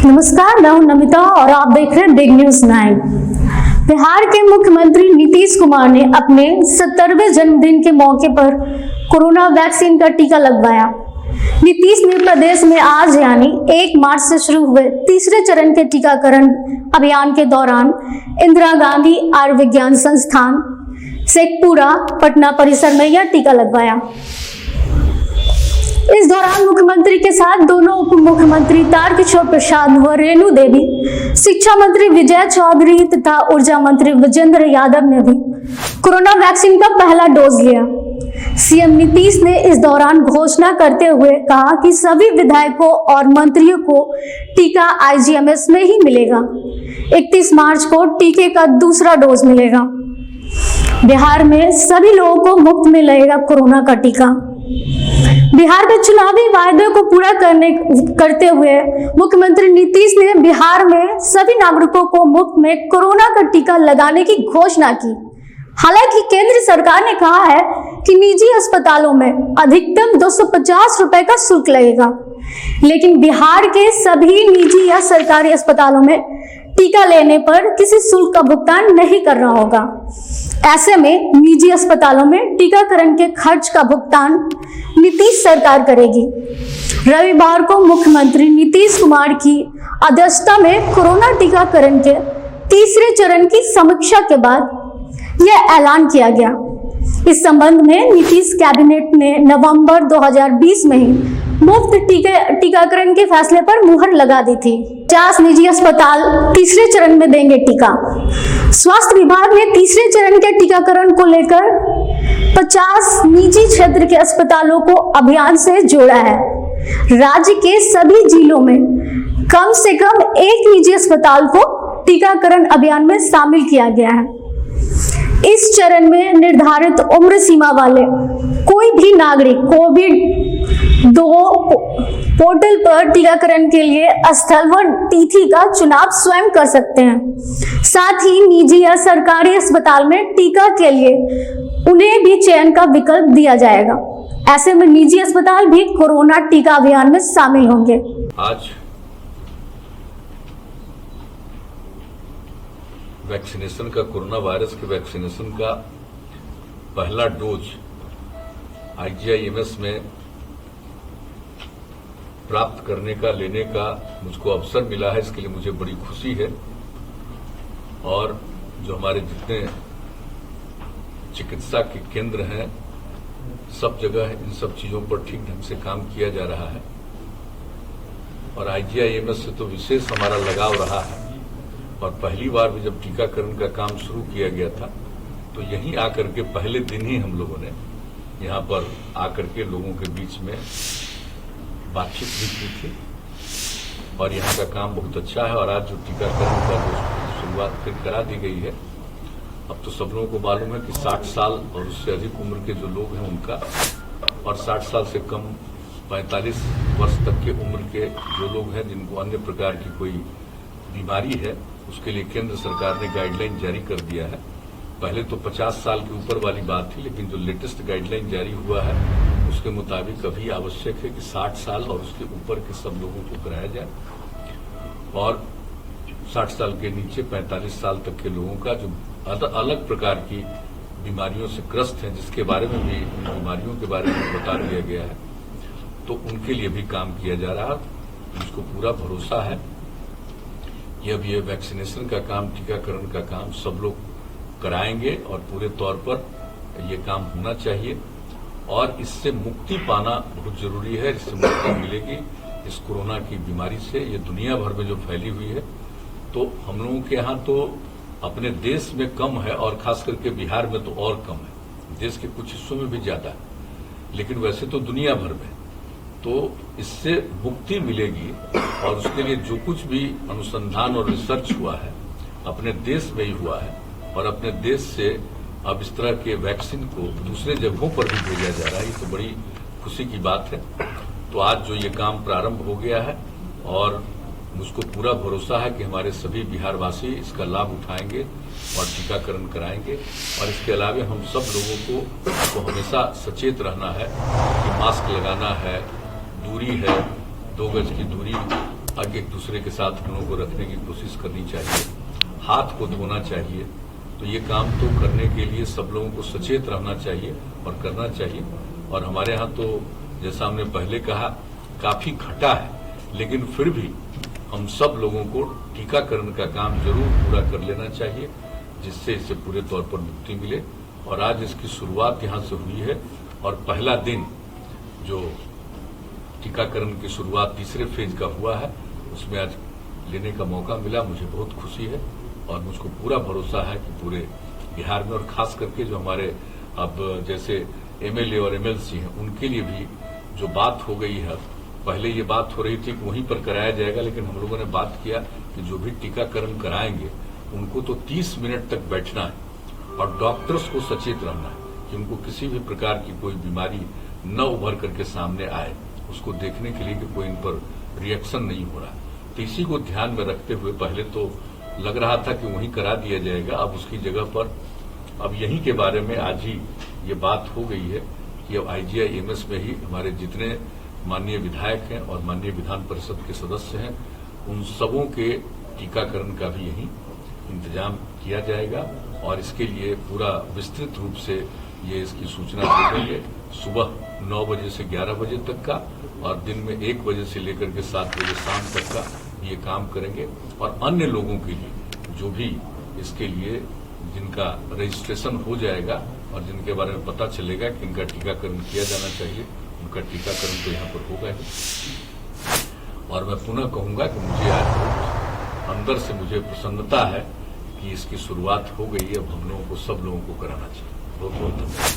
नमस्कार, मैं हूं नमिता और आप देख रहे हैं बिग न्यूज 9। बिहार के मुख्यमंत्री नीतीश कुमार ने अपने 70वें जन्मदिन के मौके पर कोरोना वैक्सीन का टीका लगवाया। नीतीश ने प्रदेश में आज यानी 1 मार्च से शुरू हुए तीसरे चरण के टीकाकरण अभियान के दौरान इंदिरा गांधी आयुर्विज्ञान संस्थान शेखपुरा पटना परिसर में यह टीका लगवाया। इस दौरान मुख्यमंत्री के साथ दोनों उप मुख्यमंत्री तारकिशोर प्रसाद व रेणु देवी, शिक्षा मंत्री विजय चौधरी तथा ऊर्जा मंत्री विजेंद्र यादव ने भी कोरोना वैक्सीन का पहला डोज लिया। सीएम नीतीश ने इस दौरान घोषणा करते हुए कहा कि सभी विधायकों और मंत्रियों को टीका आईजीएमएस में ही मिलेगा। 31 मार्च को टीके का दूसरा डोज मिलेगा। बिहार में सभी लोगों को मुफ्त में लगेगा कोरोना का टीका। बिहार में चुनावी वायदे को पूरा करते हुए मुख्यमंत्री नीतीश ने बिहार में सभी नागरिकों को मुफ्त में कोरोना का टीका लगाने की घोषणा की। हालांकि केंद्र सरकार ने कहा है कि निजी अस्पतालों में अधिकतम 250 रुपए का शुल्क लगेगा, लेकिन बिहार के सभी निजी या सरकारी अस्पतालों में टीका लेने पर किसी शुल्क का भुगतान नहीं करना होगा। ऐसे में निजी अस्पतालों में टीकाकरण के खर्च का भुगतान नीतीश सरकार करेगी। रविवार को मुख्यमंत्री नीतीश कुमार की अध्यक्षता में कोरोना टीकाकरण के तीसरे चरण की समीक्षा के बाद यह ऐलान किया गया। इस संबंध में नीतीश कैबिनेट ने नवंबर 2020 में ही मुफ्त टीकाकरण के फैसले पर मुहर लगा दी थी। 50 निजी अस्पताल तीसरे चरण में देंगे टीका। स्वास्थ्य विभाग ने तीसरे चरण के टीकाकरण को लेकर 50 निजी क्षेत्र के अस्पतालों को अभियान से जोड़ा है। राज्य के सभी जिलों में कम से कम एक निजी अस्पताल को टीकाकरण अभियान में शामिल किया गया है। इस चरण में निर्धारित उम्र सीमा वाले कोई भी नागरिक कोविड-2 पोर्टल पर टीकाकरण के लिए स्थल व तिथि का चुनाव स्वयं कर सकते हैं। साथ ही निजी या सरकारी अस्पताल में टीका के लिए उन्हें भी चयन का विकल्प दिया जाएगा। ऐसे में निजी अस्पताल भी कोरोना टीका अभियान में शामिल होंगे। आज वैक्सीनेशन का, कोरोना वायरस के वैक्सीनेशन का पहला डोज आईजीआईएमएस में प्राप्त करने का, लेने का मुझको अवसर मिला है। इसके लिए मुझे बड़ी खुशी है। और जो हमारे जितने चिकित्सा के केंद्र हैं, सब जगह इन सब चीजों पर ठीक ढंग से काम किया जा रहा है। और आईजीआईएमएस से तो विशेष हमारा लगाव रहा है। और पहली बार भी जब टीकाकरण का काम शुरू किया गया था तो यहीं आकर के पहले दिन ही हम लोगों ने यहाँ पर आकर के लोगों के बीच में बातचीत भी की थी। और यहाँ का काम बहुत अच्छा है। और आज जो टीकाकरण का जो शुरुआत फिर करा दी गई है, अब तो सब लोगों को मालूम है कि 60 साल और उससे अधिक उम्र के जो लोग हैं उनका, और 60 साल से कम 45 वर्ष तक के उम्र के जो लोग हैं जिनको अन्य प्रकार की कोई बीमारी है, उसके लिए केंद्र सरकार ने गाइडलाइन जारी कर दिया है। पहले तो 50 साल के ऊपर वाली बात थी, लेकिन जो लेटेस्ट गाइडलाइन जारी हुआ है उसके मुताबिक अभी आवश्यक है कि 60 साल और उसके ऊपर के सब लोगों को कराया जाए। और 60 साल के नीचे 45 साल तक के लोगों का जो अलग प्रकार की बीमारियों से ग्रस्त हैं, जिसके बारे में भी, उन बीमारियों के बारे में बता दिया गया है, तो उनके लिए भी काम किया जा रहा है। मुझको पूरा भरोसा है कि अब ये वैक्सीनेशन का काम, टीकाकरण का काम सब लोग कराएंगे और पूरे तौर पर ये काम होना चाहिए। और इससे मुक्ति पाना बहुत जरूरी है। इससे मुक्ति मिलेगी इस कोरोना की बीमारी से। ये दुनिया भर में जो फैली हुई है, तो हम लोगों के यहाँ तो अपने देश में कम है और खास करके बिहार में तो और कम है। देश के कुछ हिस्सों में भी ज्यादा है, लेकिन वैसे तो दुनिया भर में। तो इससे मुक्ति मिलेगी। और उसके लिए जो कुछ भी अनुसंधान और रिसर्च हुआ है अपने देश में ही हुआ है। और अपने देश से अब इस तरह के वैक्सीन को दूसरे जगहों पर भी भेजा जा रहा है। ये तो बड़ी खुशी की बात है। तो आज जो ये काम प्रारंभ हो गया है, और मुझको पूरा भरोसा है कि हमारे सभी बिहारवासी इसका लाभ उठाएंगे और टीकाकरण कराएंगे। और इसके अलावा हम सब लोगों को हमेशा सचेत रहना है कि मास्क लगाना है, दूरी है, 2 गज की दूरी आगे एक दूसरे के साथ हम लोगों को रखने की कोशिश करनी चाहिए, हाथ को धोना चाहिए। तो ये काम तो करने के लिए सब लोगों को सचेत रहना चाहिए और करना चाहिए। और हमारे यहाँ तो जैसा हमने पहले कहा काफी घटा है, लेकिन फिर भी हम सब लोगों को टीकाकरण का काम जरूर पूरा कर लेना चाहिए, जिससे इसे पूरे तौर पर मुक्ति मिले। और आज इसकी शुरुआत यहां से हुई है और पहला दिन जो टीकाकरण की शुरुआत तीसरे फेज का हुआ है उसमें आज लेने का मौका मिला। मुझे बहुत खुशी है और मुझको पूरा भरोसा है कि पूरे बिहार में और खास करके जो हमारे अब जैसे एमएलए और एमएलसी हैं उनके लिए भी जो बात हो गई है, पहले ये बात हो रही थी कि वहीं पर कराया जाएगा, लेकिन हम लोगों ने बात किया कि जो भी टीकाकरण कराएंगे उनको तो 30 मिनट तक बैठना है और डॉक्टर्स को सचेत रहना है कि उनको किसी भी प्रकार की कोई बीमारी न उभर करके सामने आए, उसको देखने के लिए कि कोई इन पर रिएक्शन नहीं हो रहा। तो इसी को ध्यान में रखते हुए पहले तो लग रहा था कि वहीं करा दिया जाएगा, अब उसकी जगह पर अब यहीं के बारे में आज ही ये बात हो गई है कि अब आईजीआईएमएस में ही हमारे जितने माननीय विधायक हैं और माननीय विधान परिषद के सदस्य हैं उन सबों के टीकाकरण का भी यहीं इंतजाम किया जाएगा। और इसके लिए पूरा विस्तृत रूप से ये इसकी सूचना दी गई है, सुबह 9 बजे से 11 बजे तक का और दिन में 1 बजे से लेकर के 7 बजे शाम तक का ये काम करेंगे। और अन्य लोगों के लिए जो भी इसके लिए जिनका रजिस्ट्रेशन हो जाएगा और जिनके बारे में पता चलेगा कि इनका टीकाकरण किया जाना चाहिए, उनका टीकाकरण तो यहाँ पर होगा ही। और मैं पुनः कहूंगा कि मुझे आज बहुत अंदर से मुझे प्रसन्नता है कि इसकी शुरुआत हो गई है। अब हम लोगों को सब लोगों को कराना चाहिए। बहुत बहुत धन्यवाद।